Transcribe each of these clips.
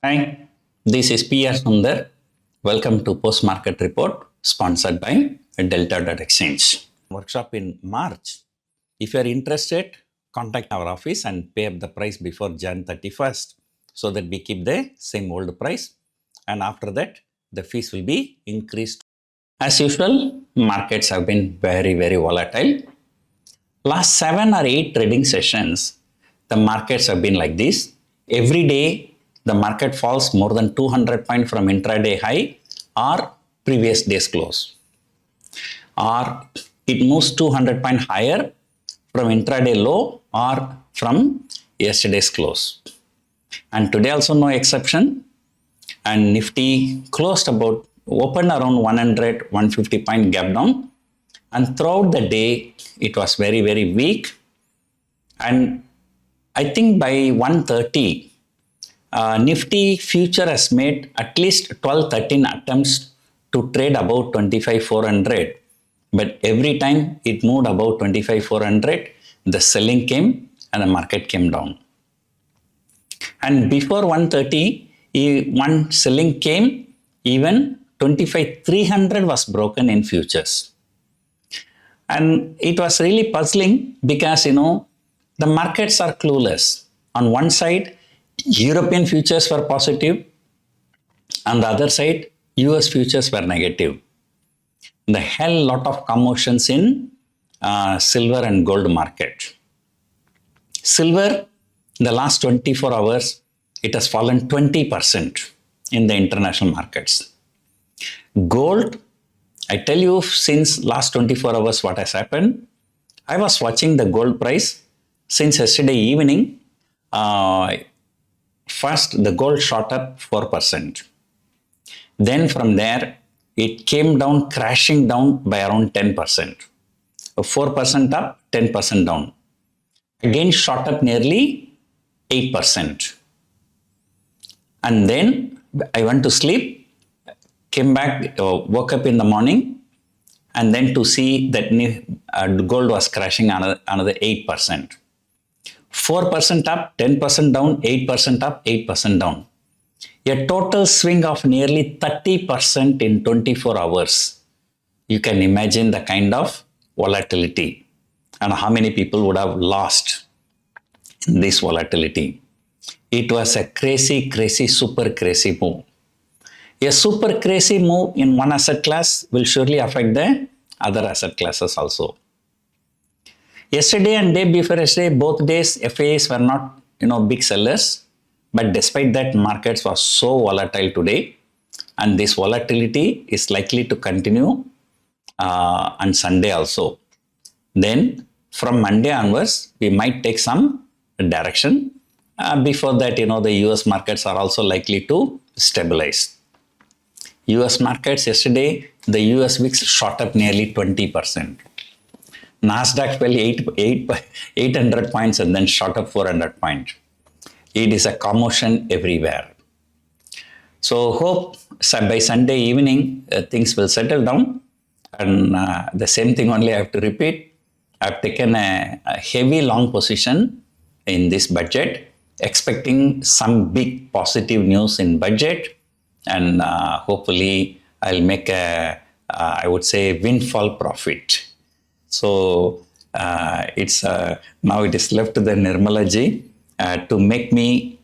Hi, this is PR Sundar. Welcome to Post Market Report sponsored by Delta.Exchange. Workshop in March. If you are interested, contact our office and pay up the price before Jan 31st so that we keep the same old price. And after that, the fees will be increased. As usual, markets have been very volatile. Last 7 or 8 trading sessions, the markets have been like this. Every day, the market falls more than 200 points from intraday high or previous day's close. Or it moves 200 points higher from intraday low or from yesterday's close. And today also no exception. And Nifty closed opened around 100-150 point gap down. And throughout the day, it was very weak. And I think by 1:30, Nifty future has made at least 12-13 attempts to trade above 25,400. But every time it moved above 25,400, the selling came and the market came down. And before 1:30, one selling came, even 25,300 was broken in futures. And it was really puzzling because, the markets are clueless. On one side, European futures were positive. On the other side, US futures were negative. The hell lot of commotions in silver and gold market. Silver, the last 24 hours, it has fallen 20% in the international markets. Gold, I tell you since last 24 hours what has happened. I was watching the gold price since yesterday evening. First, the gold shot up 4%. Then from there, it came down, crashing down by around 10%. 4% up, 10% down. Again shot up nearly 8%. And then I went to sleep, came back, woke up in the morning, and then to see that gold was crashing another 8%. 4% up, 10% down, 8% up, 8% down. A total swing of nearly 30% in 24 hours. You can imagine the kind of volatility and how many people would have lost in this volatility. It was a crazy, super crazy move. A super crazy move in one asset class will surely affect the other asset classes also. Yesterday and day before yesterday, both days FIIs were not, big sellers. But despite that, markets were so volatile today. And this volatility is likely to continue on Sunday also. Then from Monday onwards, we might take some direction. Before that, the US markets are also likely to stabilize. US markets yesterday, the US VIX shot up nearly 20%. Nasdaq fell 800 points and then shot up 400 points. It is a commotion everywhere. So hope by Sunday evening things will settle down. And the same thing only I have to repeat. I've taken a heavy long position in this budget, expecting some big positive news in budget. And hopefully I'll make I would say, windfall profit. So it's now it is left to the Nirmala ji to make me,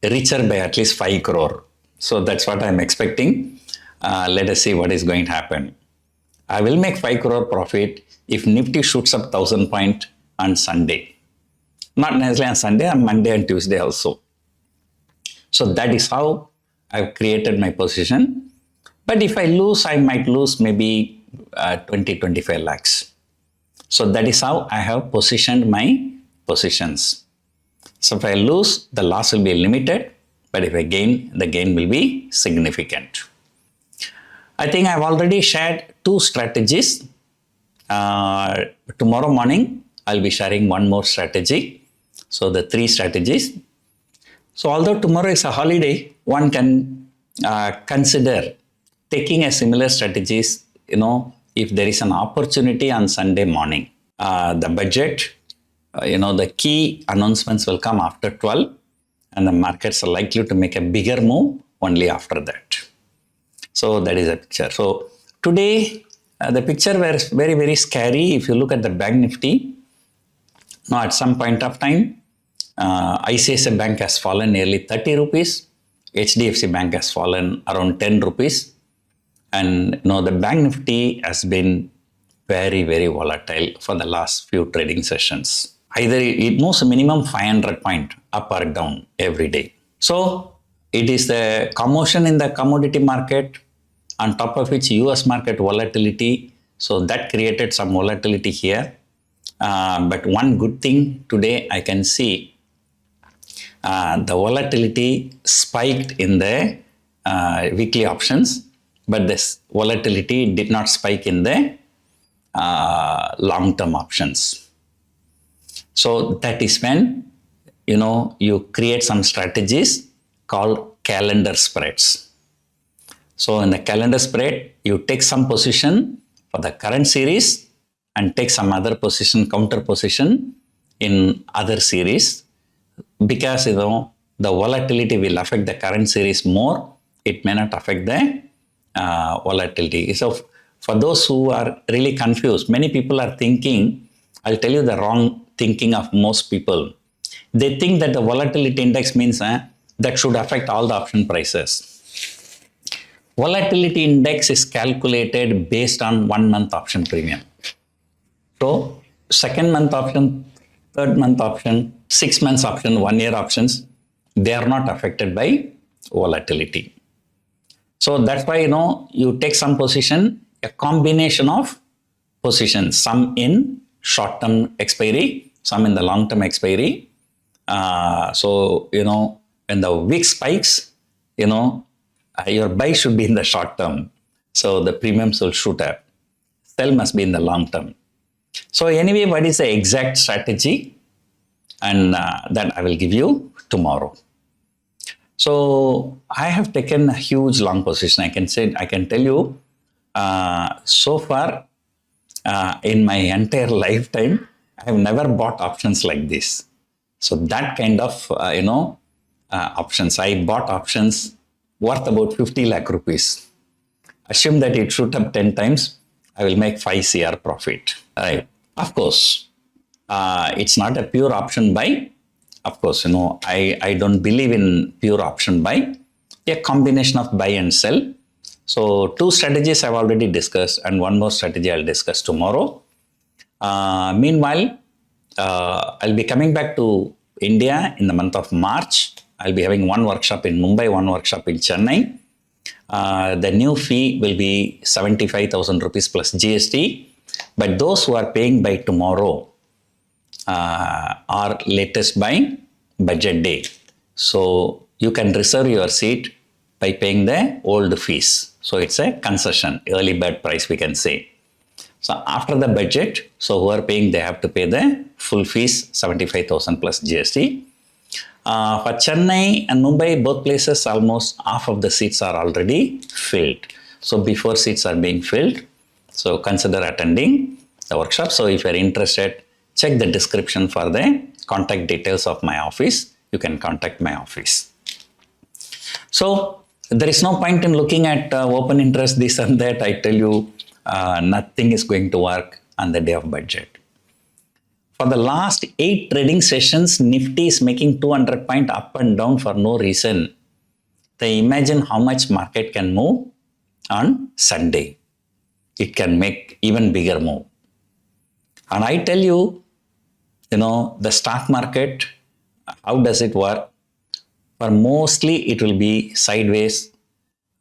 richer by at least 5 crore. So that's what I'm expecting. Let us see what is going to happen. I will make 5 crore profit if Nifty shoots up 1,000 points on Sunday. Not necessarily on Sunday, on Monday and Tuesday also. So that is how I've created my position. But if I lose, I might lose maybe 20-25 lakhs. So that is how I have positioned my positions. So if I lose, the loss will be limited. But if I gain, the gain will be significant. I think I've already shared 2 strategies. Tomorrow morning, I'll be sharing one more strategy. So the 3 strategies. So although tomorrow is a holiday, one can consider taking a similar strategies, if there is an opportunity on Sunday morning. The budget, the key announcements will come after 12. and the markets are likely to make a bigger move only after that. So that is a picture. So today the picture was very, very scary. If you look at the Bank Nifty, now at some point of time, ICICI Bank has fallen nearly 30 rupees. HDFC Bank has fallen around 10 rupees. And the Bank Nifty has been very, very volatile for the last few trading sessions. Either it moves minimum 500 point up or down every day. So it is the commotion in the commodity market, on top of which US market volatility. So that created some volatility here. But one good thing today I can see, the volatility spiked in the weekly options, but this volatility did not spike in the long-term options. So that is when, you create some strategies called calendar spreads. So in the calendar spread, you take some position for the current series and take some other position, counter position in other series, because, the volatility will affect the current series more. It may not affect the volatility. So for those who are really confused, many people are thinking, I'll tell you the wrong thinking of most people. They think that the volatility index means that should affect all the option prices. Volatility index is calculated based on 1 month option premium. So second month option, third month option, 6 months option, 1 year options, they are not affected by volatility. So that's why, you take some position, a combination of positions, some in short-term expiry, some in the long-term expiry. So, when the wick spikes, your buy should be in the short term. So the premiums will shoot up. Sell must be in the long term. So anyway, what is the exact strategy? And that I will give you tomorrow. So I have taken a huge long position. I can tell you, so far in my entire lifetime, I have never bought options like this. So that kind of, options. I bought options worth about 50 lakh rupees. Assume that it shoot up 10 times, I will make 5 CR profit. Right. Of course, it's not a pure option buy. Of course, I don't believe in pure option buy. A combination of buy and sell. So 2 strategies I've already discussed, and 1 more strategy I'll discuss tomorrow. Meanwhile, I'll be coming back to India in the month of March. I'll be having 1 workshop in Mumbai, 1 workshop in Chennai. The new fee will be 75,000 rupees plus GST. But those who are paying by tomorrow or latest by budget day. So you can reserve your seat by paying the old fees. So it's a concession, early bird price we can say. So after the budget, so who are paying, they have to pay the full fees, 75,000 plus GST. For Chennai and Mumbai, both places, almost half of the seats are already filled. So before seats are being filled, so consider attending the workshop. So if you are interested, check the description for the contact details of my office. You can contact my office. So there is no point in looking at open interest, this and that. I tell you, nothing is going to work on the day of budget. For the last 8 trading sessions, Nifty is making 200 point up and down for no reason. They imagine how much market can move on Sunday. It can make even bigger move. And I tell you, the stock market, how does it work? For mostly it will be sideways.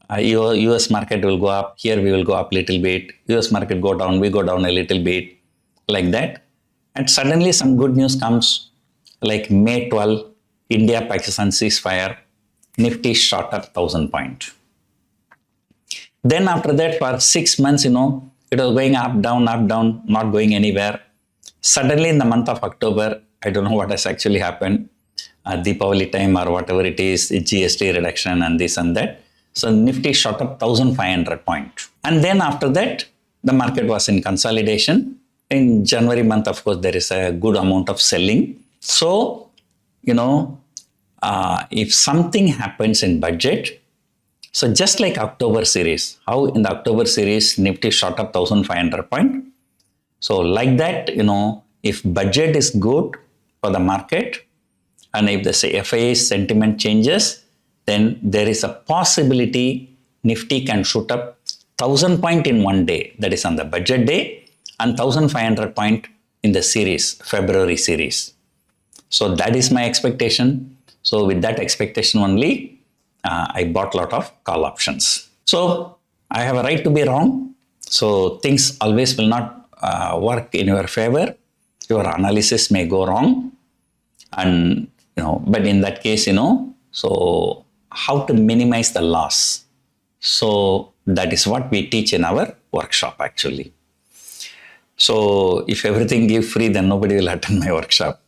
US market will go up, here we will go up a little bit. US market go down, we go down a little bit, like that. And suddenly some good news comes, like May 12, India-Pakistan ceasefire, Nifty shot up 1,000 point. Then after that, for 6 months, it was going up, down, not going anywhere. Suddenly in the month of October, I don't know what has actually happened, Deepavali time or whatever it is, GST reduction and this and that. So Nifty shot up 1,500 point. And then after that, the market was in consolidation. In January month, of course, there is a good amount of selling. So, if something happens in budget, so just like October series, how in the October series Nifty shot up 1500 point. So like that, if budget is good for the market and if the FII sentiment changes, then there is a possibility Nifty can shoot up 1000 point in one day, that is on the budget day, and 1500 point in the series, February series. So that is my expectation. So with that expectation only, I bought a lot of call options. So I have a right to be wrong. So things always will not work in your favor. Your analysis may go wrong. And, but in that case, so how to minimize the loss. So that is what we teach in our workshop actually. So if everything give free, then nobody will attend my workshop.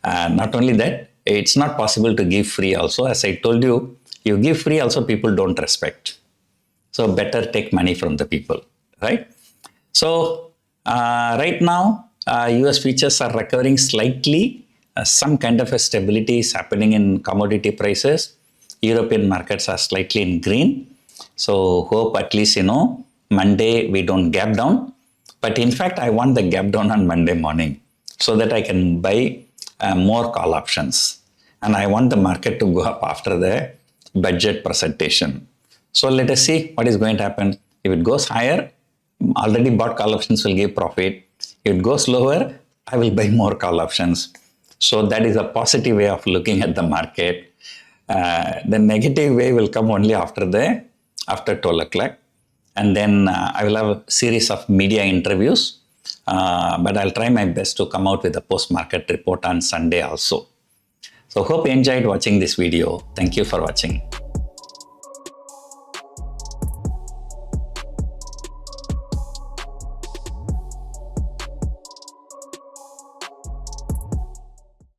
Not only that, it's not possible to give free also. As I told you, you give free also, people don't respect. So better take money from the people, right? So right now, US futures are recovering slightly. Some kind of a stability is happening in commodity prices. European markets are slightly in green. So hope at least, Monday we don't gap down. But in fact, I want the gap down on Monday morning so that I can buy more call options. And I want the market to go up after the budget presentation. So let us see what is going to happen. If it goes higher, already bought call options will give profit. If it goes lower, I will buy more call options. So that is a positive way of looking at the market. The negative way will come only after 12 o'clock. And then I will have a series of media interviews. But I'll try my best to come out with a post-market report on Sunday also. So hope you enjoyed watching this video. Thank you for watching.